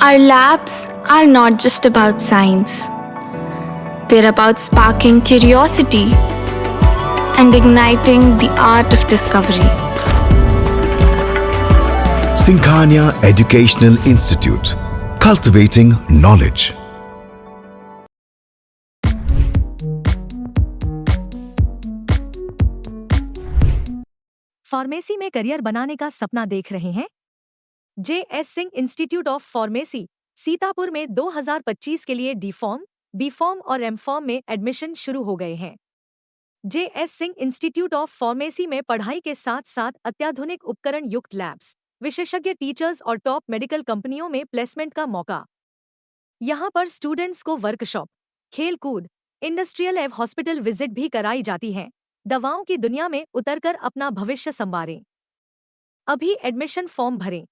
Our labs are not just about science. They're about sparking curiosity and igniting the art of discovery. Singhania Educational Institute, cultivating knowledge. Pharmacy में career बनाने का सपना देख रहे हैं? JS. Singh institute of pharmacy Sitapur में 2025 के लिए डी फॉर्म, बी फॉर्म और एम फॉर्म में एडमिशन शुरू हो गए हैं। JS. Singh institute of pharmacy में पढ़ाई के साथ साथ अत्याधुनिक उपकरण युक्त लैब्स, विशेषज्ञ टीचर्स और टॉप मेडिकल कंपनियों में प्लेसमेंट का मौका। यहाँ पर स्टूडेंट्स को वर्कशॉप, खेल कूद, इंडस्ट्रियल एवं हॉस्पिटल विजिट भी कराई जाती हैं। दवाओं की दुनिया में उतरकर अपना भविष्य संवारें। अभी एडमिशन फॉर्म भरें।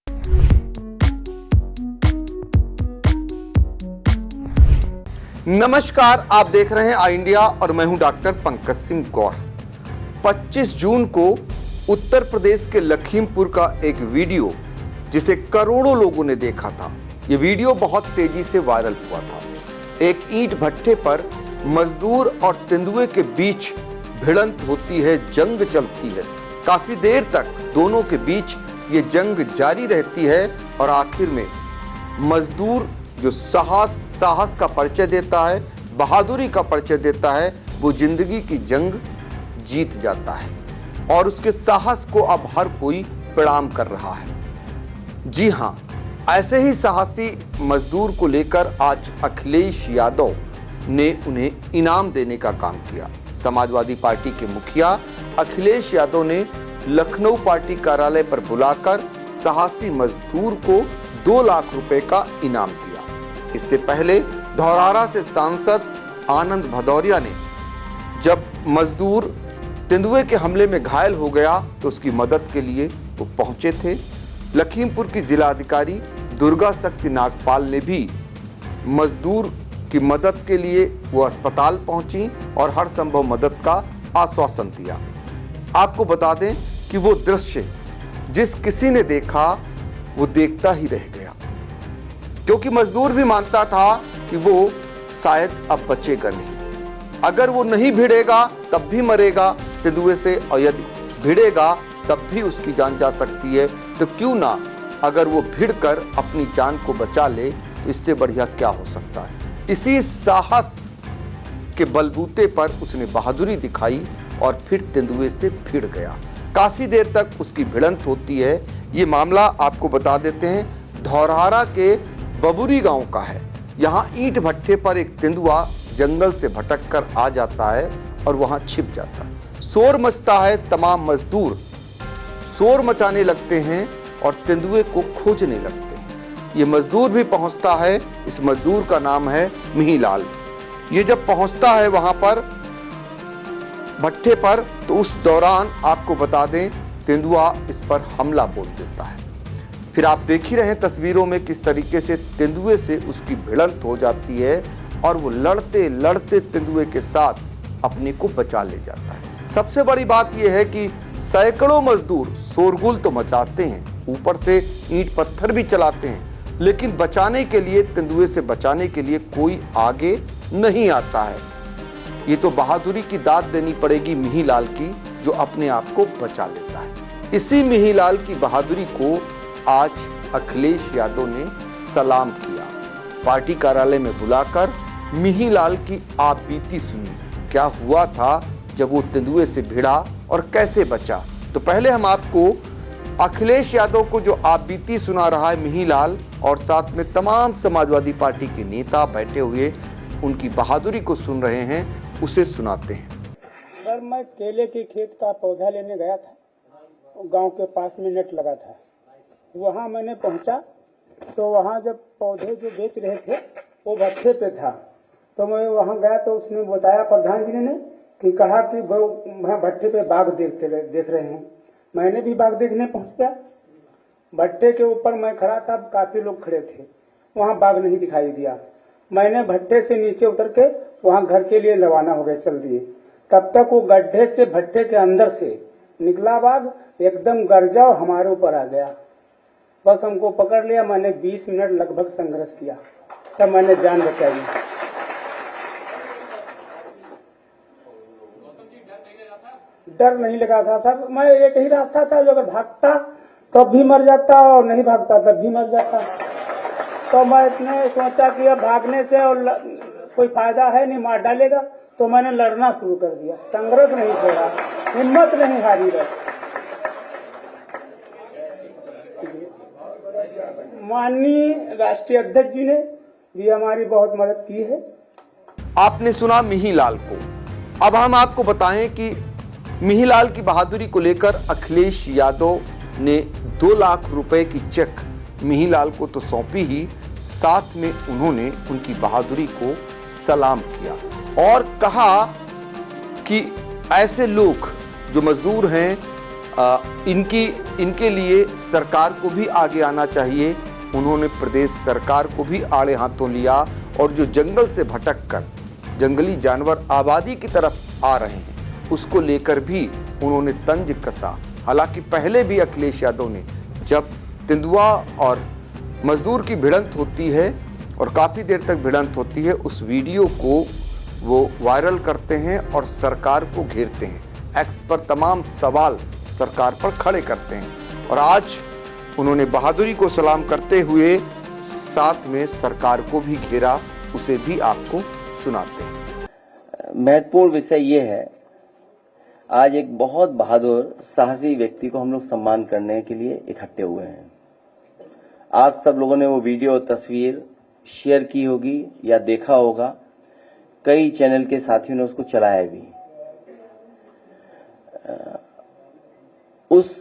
नमस्कार, आप देख रहे हैं आई इंडिया और मैं हूं डॉक्टर पंकज सिंह गौर। 25 जून को उत्तर प्रदेश के लखीमपुर का एक वीडियो जिसे करोड़ों लोगों ने देखा था, ये वीडियो बहुत तेजी से वायरल हुआ था। एक ईंट भट्ठे पर मजदूर और तेंदुए के बीच भिड़ंत होती है, जंग चलती है। काफी देर तक दोनों के बीच ये जंग जारी रहती है और आखिर में मजदूर जो साहस का परिचय देता है, बहादुरी का परिचय देता है, वो जिंदगी की जंग जीत जाता है और उसके साहस को अब हर कोई प्रणाम कर रहा है। जी हाँ, ऐसे ही साहसी मजदूर को लेकर आज अखिलेश यादव ने उन्हें इनाम देने का काम किया। समाजवादी पार्टी के मुखिया अखिलेश यादव ने लखनऊ पार्टी कार्यालय पर बुलाकर साहसी मजदूर को 2 लाख रुपए का इनाम दिया। इससे पहले धौरहरा से सांसद आनंद भदौरिया ने जब मजदूर तेंदुए के हमले में घायल हो गया तो उसकी मदद के लिए वो पहुंचे थे। लखीमपुर की जिलाधिकारी दुर्गा शक्ति नागपाल ने भी मजदूर की मदद के लिए वो अस्पताल पहुंची और हर संभव मदद का आश्वासन दिया। आपको बता दें कि वो दृश्य जिस किसी ने देखा वो देखता ही रह गया, क्योंकि मजदूर भी मानता था कि वो शायद अब बचेगा नहीं। अगर वो नहीं भिड़ेगा तब भी मरेगा तेंदुए से, और यदि भिड़ेगा तब भी उसकी जान जा सकती है। तो क्यों ना अगर वो भिड़कर अपनी जान को बचा ले, तो इससे बढ़िया क्या हो सकता है। इसी साहस के बलबूते पर उसने बहादुरी दिखाई और फिर तेंदुए से भिड़ गया। काफी देर तक उसकी भिड़ंत होती है। ये मामला आपको बता देते हैं, धौरहरा के बबुरी गांव का है। यहाँ ईंट भट्ठे पर एक तेंदुआ जंगल से भटक कर आ जाता है और वहां छिप जाता है। शोर मचता है, तमाम मजदूर शोर मचाने लगते हैं और तेंदुए को खोजने लगते हैं। ये मजदूर भी पहुंचता है। इस मजदूर का नाम है मिहीलाल। ये जब पहुंचता है वहां पर भट्ठे पर, तो उस दौरान आपको बता दें तेंदुआ इस पर हमला बोल देता है। फिर आप देख ही रहे हैं तस्वीरों में किस तरीके से तेंदुए से उसकी भिड़ंत हो जाती है और वो लड़ते लड़ते तेंदुए के साथ अपने को बचा ले जाता है। सबसे बड़ी बात यह है कि सैकड़ों मजदूर शोरगुल तो मचाते हैं, ऊपर से ईंट पत्थर भी चलाते हैं, लेकिन बचाने के लिए, तेंदुए से बचाने के लिए कोई आगे नहीं आता है। ये तो बहादुरी की दाद देनी पड़ेगी मिहीलाल की, जो अपने आप को बचा लेता है। इसी मिहीलाल की बहादुरी को आज अखिलेश यादव ने सलाम किया। पार्टी कार्यालय में बुलाकर मिहीलाल की आप बीती सुनी, क्या हुआ था जब वो तेंदुए से भिड़ा और कैसे बचा। तो पहले हम आपको अखिलेश यादव को जो आप बीती सुना रहा है मिहीलाल, और साथ में तमाम समाजवादी पार्टी के नेता बैठे हुए उनकी बहादुरी को सुन रहे हैं, उसे सुनाते हैं। सर, मैं केले के खेत का पौधा लेने गया था, गांव के पास में नेट लगा था। वहां मैंने पहुंचा तो वहां जब पौधे जो बेच रहे थे वो भट्ठे पे था, तो मैं वहां गया तो उसने बताया, प्रधान जी ने कि कहा कि वहाँ भट्ठे पे बाघ देख रहे हैं। मैंने भी बाघ देखने पहुंच गया। भट्टे के ऊपर मैं खड़ा था, काफी लोग खड़े थे, वहां बाघ नहीं दिखाई दिया। मैंने भट्टे से नीचे उतर के वहां घर के लिए रवाना हो गए, चल दिए। तब तक वो गड्ढे से, भट्टे के अंदर से निकला बाघ, एकदम गरजा और हमारे ऊपर आ गया। बस हमको पकड़ लिया। मैंने 20 मिनट लगभग संघर्ष किया, तब मैंने जान बचाई। डर नहीं लगा था सर। मैं एक ही रास्ता था, जो अगर भागता तब भी मर जाता और नहीं भागता तब भी मर जाता। तो मैं इतने सोचा कि अब भागने से और कोई फायदा है नहीं, मार डालेगा। तो मैंने लड़ना शुरू कर दिया, संघर्ष नहीं छोड़ा, हिम्मत नहीं हारी रही। माननीय राष्ट्रीय अध्यक्ष जी ने भी हमारी बहुत मदद की है। आपने सुना मिहीलाल को। अब हम आपको बताएं कि मिहीलाल की बहादुरी को लेकर अखिलेश यादव ने 2 लाख रुपए की चेक मिहीलाल को तो सौंपी ही, साथ में उन्होंने उनकी बहादुरी को सलाम किया और कहा कि ऐसे लोग जो मजदूर हैं इनके लिए सरकार को भी आगे आना चाहिए। उन्होंने प्रदेश सरकार को भी आड़े हाथों लिया और जो जंगल से भटक कर जंगली जानवर आबादी की तरफ आ रहे हैं उसको लेकर भी उन्होंने तंज कसा। हालांकि पहले भी अखिलेश यादव ने जब तेंदुआ और मजदूर की भिड़ंत होती है और काफ़ी देर तक भिड़ंत होती है, उस वीडियो को वो वायरल करते हैं और सरकार को घेरते हैं। एक्स पर तमाम सवाल सरकार पर खड़े करते हैं और आज उन्होंने बहादुरी को सलाम करते हुए साथ में सरकार को भी घेरा, उसे भी आपको सुनाते हैं। महत्वपूर्ण विषय ये है, आज एक बहुत बहादुर साहसी व्यक्ति को हम लोग सम्मान करने के लिए इकट्ठे हुए हैं। आप सब लोगों ने वो वीडियो तस्वीर शेयर की होगी या देखा होगा, कई चैनल के साथियों ने उसको चलाया भी। उस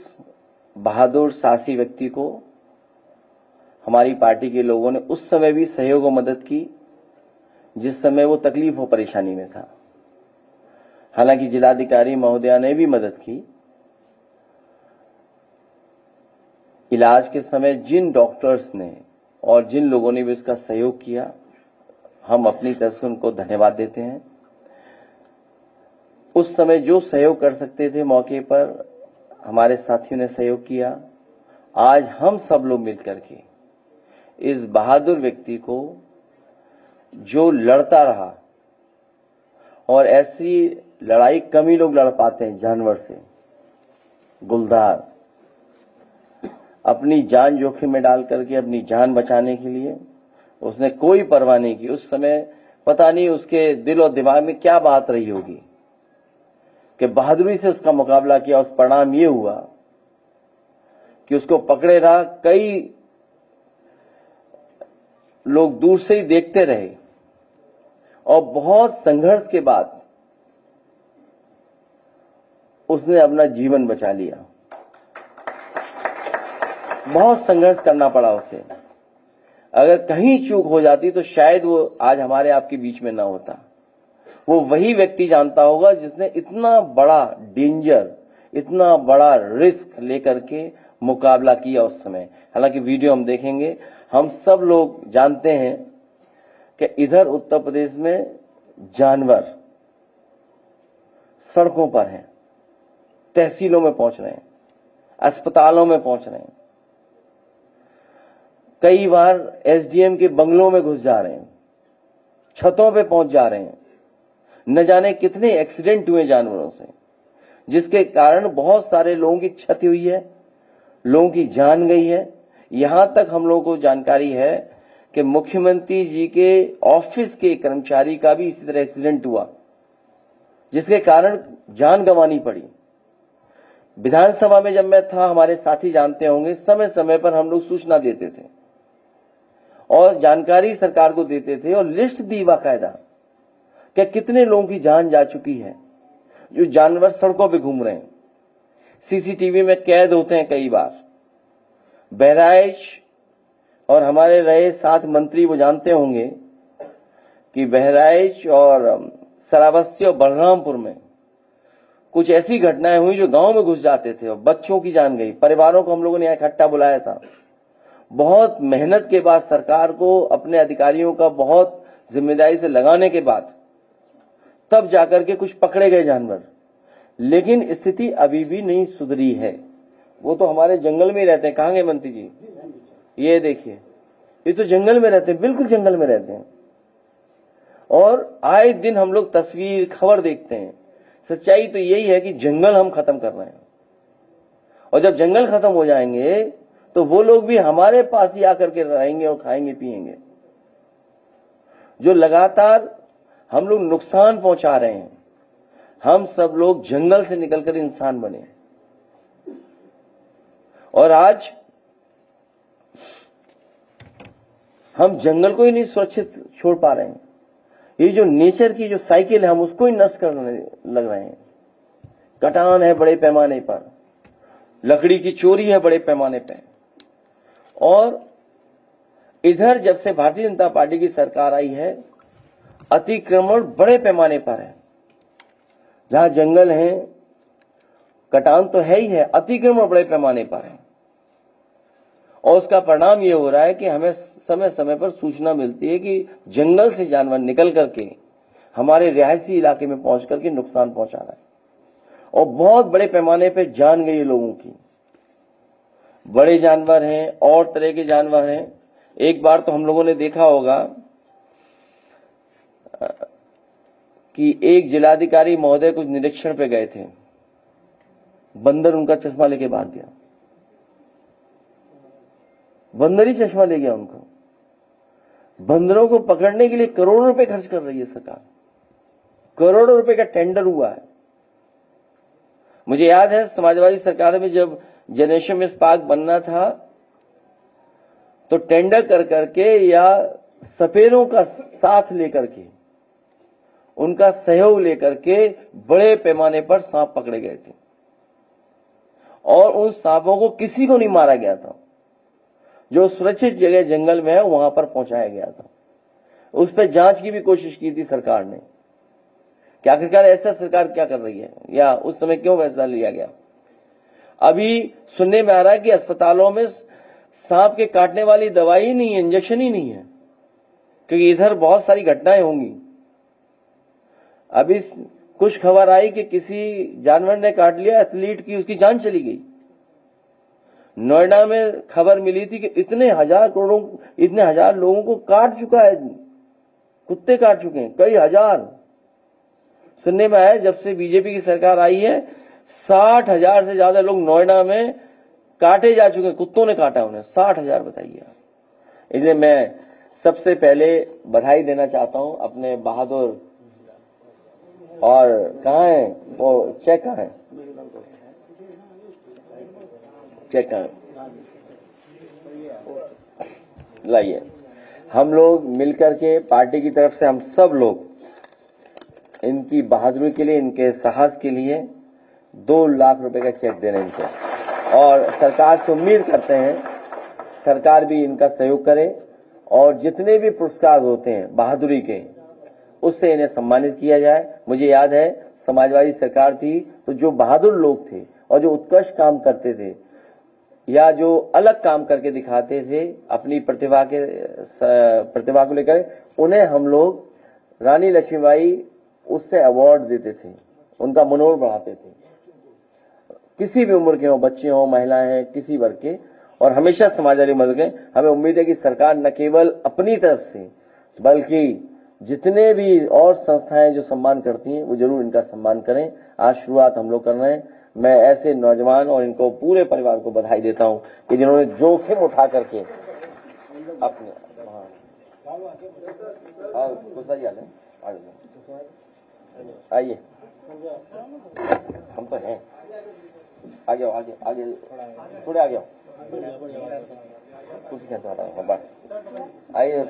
बहादुर साहसी व्यक्ति को हमारी पार्टी के लोगों ने उस समय भी सहयोग और मदद की जिस समय वो तकलीफ और परेशानी में था। हालांकि जिलाधिकारी महोदया ने भी मदद की। इलाज के समय जिन डॉक्टर्स ने और जिन लोगों ने भी उसका सहयोग किया, हम अपनी तरफ से उनको धन्यवाद देते हैं। उस समय जो सहयोग कर सकते थे मौके पर हमारे साथियों ने सहयोग किया। आज हम सब लोग मिलकर के इस बहादुर व्यक्ति को जो लड़ता रहा, और ऐसी लड़ाई कम ही लोग लड़ पाते हैं जानवर से, गुलदार अपनी जान जोखिम में डाल करके अपनी जान बचाने के लिए उसने कोई परवाह नहीं की। उस समय पता नहीं उसके दिल और दिमाग में क्या बात रही होगी कि बहादुरी से उसका मुकाबला किया। उस परिणाम ये हुआ कि उसको पकड़े रहा, कई लोग दूर से ही देखते रहे और बहुत संघर्ष के बाद उसने अपना जीवन बचा लिया। बहुत संघर्ष करना पड़ा उसे। अगर कहीं चूक हो जाती तो शायद वो आज हमारे आपके बीच में ना होता। वो वही व्यक्ति जानता होगा जिसने इतना बड़ा डेंजर, इतना बड़ा रिस्क लेकर के मुकाबला किया उस समय। हालांकि वीडियो हम देखेंगे, हम सब लोग जानते हैं कि इधर उत्तर प्रदेश में जानवर सड़कों पर हैं, तहसीलों में पहुंच रहे हैं, अस्पतालों में पहुंच रहे हैं, कई बार एसडीएम के बंगलों में घुस जा रहे हैं, छतों पे पहुंच जा रहे हैं। न जाने कितने एक्सीडेंट हुए जानवरों से, जिसके कारण बहुत सारे लोगों की क्षति हुई है, लोगों की जान गई है। यहां तक हम लोगों को जानकारी है कि मुख्यमंत्री जी के ऑफिस के कर्मचारी का भी इसी तरह एक्सीडेंट हुआ, जिसके कारण जान गंवानी पड़ी। विधानसभा में जब मैं था, हमारे साथी जानते होंगे, समय समय पर हम लोग सूचना देते थे और जानकारी सरकार को देते थे और लिस्ट दी बाकायदा कि कितने लोगों की जान जा चुकी है जो जानवर सड़कों पे घूम रहे हैं। सीसीटीवी में कैद होते हैं कई बार। बहराइच और हमारे रहे साथ मंत्री वो जानते होंगे कि बहराइच और श्रावस्ती और बलरामपुर में कुछ ऐसी घटनाएं हुई जो गांव में घुस जाते थे और बच्चों की जान गई। परिवारों को हम लोगों ने यहाँ इकट्ठा बुलाया था। बहुत मेहनत के बाद, सरकार को अपने अधिकारियों का बहुत जिम्मेदारी से लगाने के बाद तब जाकर के कुछ पकड़े गए जानवर। लेकिन स्थिति अभी भी नहीं सुधरी है। वो तो हमारे जंगल में ही रहते हैं। कहाँ गए मंत्री जी? ये देखिए, ये तो जंगल में रहते हैं, बिल्कुल जंगल में रहते हैं, और आए दिन हम लोग तस्वीर खबर देखते हैं। सच्चाई तो यही है कि जंगल हम खत्म कर रहे हैं, और जब जंगल खत्म हो जाएंगे तो वो लोग भी हमारे पास ही आकर के रहेंगे और खाएंगे पिएंगे। जो लगातार हम लोग नुकसान पहुंचा रहे हैं, हम सब लोग जंगल से निकलकर इंसान बने, और आज हम जंगल को ही नहीं सुरक्षित छोड़ पा रहे हैं। ये जो नेचर की जो साइकिल है, हम उसको ही नष्ट करने लग रहे हैं। कटान है बड़े पैमाने पर, लकड़ी की चोरी है बड़े पैमाने पर, और इधर जब से भारतीय जनता पार्टी की सरकार आई है, अतिक्रमण बड़े पैमाने पर है। जहां जंगल है, कटान तो है ही है, अतिक्रमण बड़े पैमाने पर है, और उसका परिणाम ये हो रहा है कि हमें समय समय पर सूचना मिलती है कि जंगल से जानवर निकल करके हमारे रिहायशी इलाके में पहुंच करके नुकसान पहुंचा रहा है, और बहुत बड़े पैमाने पर जान गई है लोगों की। बड़े जानवर हैं और तरह के जानवर हैं। एक बार तो हम लोगों ने देखा होगा कि एक जिलाधिकारी महोदय कुछ निरीक्षण पे गए थे, बंदर उनका चश्मा लेके भाग गया। बंदर ही चश्मा ले गया उनको। बंदरों को पकड़ने के लिए करोड़ों रुपए खर्च कर रही है सरकार, करोड़ों रुपए का टेंडर हुआ है। मुझे याद है समाजवादी सरकार में जब जनरेशन में स्पार्क बनना था, तो टेंडर कर करके या सपेरों का साथ लेकर के, उनका सहयोग लेकर के बड़े पैमाने पर सांप पकड़े गए थे, और उन सांपों को किसी को नहीं मारा गया था। जो सुरक्षित जगह जंगल में है वहां पर पहुंचाया गया था। उस पर जांच की भी कोशिश की थी सरकार ने कि आखिरकार ऐसा सरकार क्या कर रही है, या उस समय क्यों फैसला लिया गया। अभी सुनने में आ रहा है कि अस्पतालों में सांप के काटने वाली दवाई ही नहीं है, इंजेक्शन ही नहीं है, क्योंकि इधर बहुत सारी घटनाएं होंगी। अभी कुछ खबर आई कि किसी जानवर ने काट लिया एथलीट की, उसकी जान चली गई। नोएडा में खबर मिली थी कि इतने हजार लोगों को काट चुका है, कुत्ते काट चुके हैं, कई हजार। सुनने में आया जब से बीजेपी की सरकार आई है 60,000 से ज्यादा लोग नोएडा में काटे जा चुके हैं, कुत्तों ने काटा उन्हें 60,000, बताइए। इसलिए मैं सबसे पहले बधाई देना चाहता हूं अपने बहादुर, और कहाँ है वो चेक, कहाँ है चेक, कहाँ लाइए। हम लोग मिलकर के पार्टी की तरफ से हम सब लोग इनकी बहादुरी के लिए, इनके साहस के लिए 2 लाख रुपए का चेक दे रहे हैं इनको, और सरकार से उम्मीद करते हैं सरकार भी इनका सहयोग करे, और जितने भी पुरस्कार होते हैं बहादुरी के, उससे इन्हें सम्मानित किया जाए। मुझे याद है समाजवादी सरकार थी तो जो बहादुर लोग थे और जो उत्कृष्ट काम करते थे या जो अलग काम करके दिखाते थे अपनी प्रतिभा को लेकर, उन्हें हम लोग रानी लक्ष्मीबाई उससे अवार्ड देते थे, उनका मनोबल बढ़ाते थे, किसी भी उम्र के हो, बच्चे हो, महिलाएं हैं, किसी वर्ग के, और हमेशा समाजवादी मदद के। हमें उम्मीद है कि सरकार न केवल अपनी तरफ से बल्कि जितने भी और संस्थाएं जो सम्मान करती हैं वो जरूर इनका सम्मान करें। आज शुरुआत हम लोग कर रहे हैं। मैं ऐसे नौजवान और इनको पूरे परिवार को बधाई देता हूं कि जिन्होंने जोखिम उठा करके अपने आइए, हम तो हैं, आगे आओ, आगे थोड़े आगे आओ, कुछ क्या चाहता हूँ बस, आइए।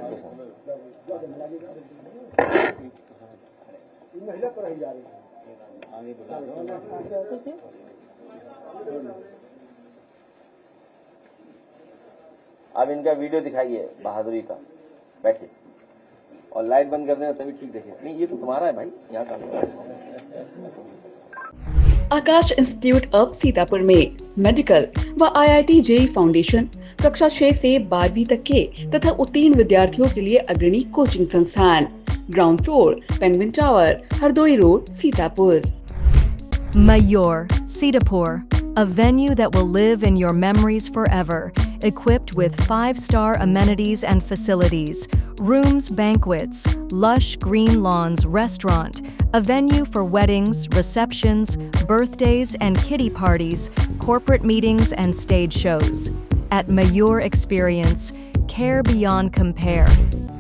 अब इनका वीडियो दिखाइए बहादुरी का, बैठिए, और लाइट बंद कर देना तभी ठीक देखिए। नहीं, ये तो तुम्हारा है भाई, यहाँ का। आकाश इंस्टीट्यूट ऑफ सीतापुर में मेडिकल व IIT JEE फाउंडेशन कक्षा 6 से 12वीं तक के तथा उत्तीर्ण विद्यार्थियों के लिए अग्रणी कोचिंग संस्थान। Ground floor, penguin tower, Hardoi road, Sitapur. Mayur, Sitapur, a venue that will live in your memories forever, equipped with 5-star amenities and facilities, rooms, banquets, lush green lawns, restaurant, a venue for weddings, receptions, birthdays and kiddie parties, corporate meetings and stage shows. At Mayur Experience, care beyond compare.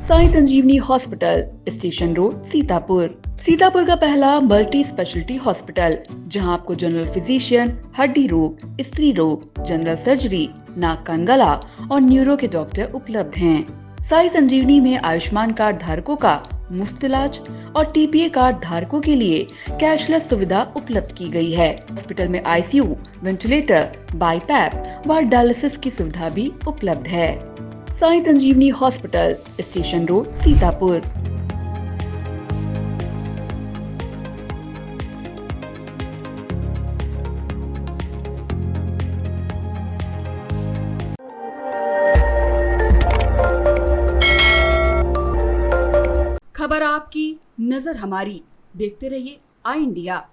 Sai Sanjivani hospital, station road, Sitapur. Sitapur का पहला multi speciality hospital, जहां आपको general physician, हड्डी रोग, स्त्री रोग, general surgery, नाक कान गला और न्यूरो के डॉक्टर उपलब्ध हैं। साई संजीवनी में आयुष्मान कार्ड धारकों का मुफ्त इलाज और टीपीए कार्ड धारकों के लिए कैशलेस सुविधा उपलब्ध की गई है। हॉस्पिटल में आईसीयू, वेंटिलेटर, बाईपैप व डायलिसिस की सुविधा भी उपलब्ध है। Sai Sanjivani hospital, station road, Sitapur. खबर आपकी, नजर हमारी। देखते रहिए आई इंडिया।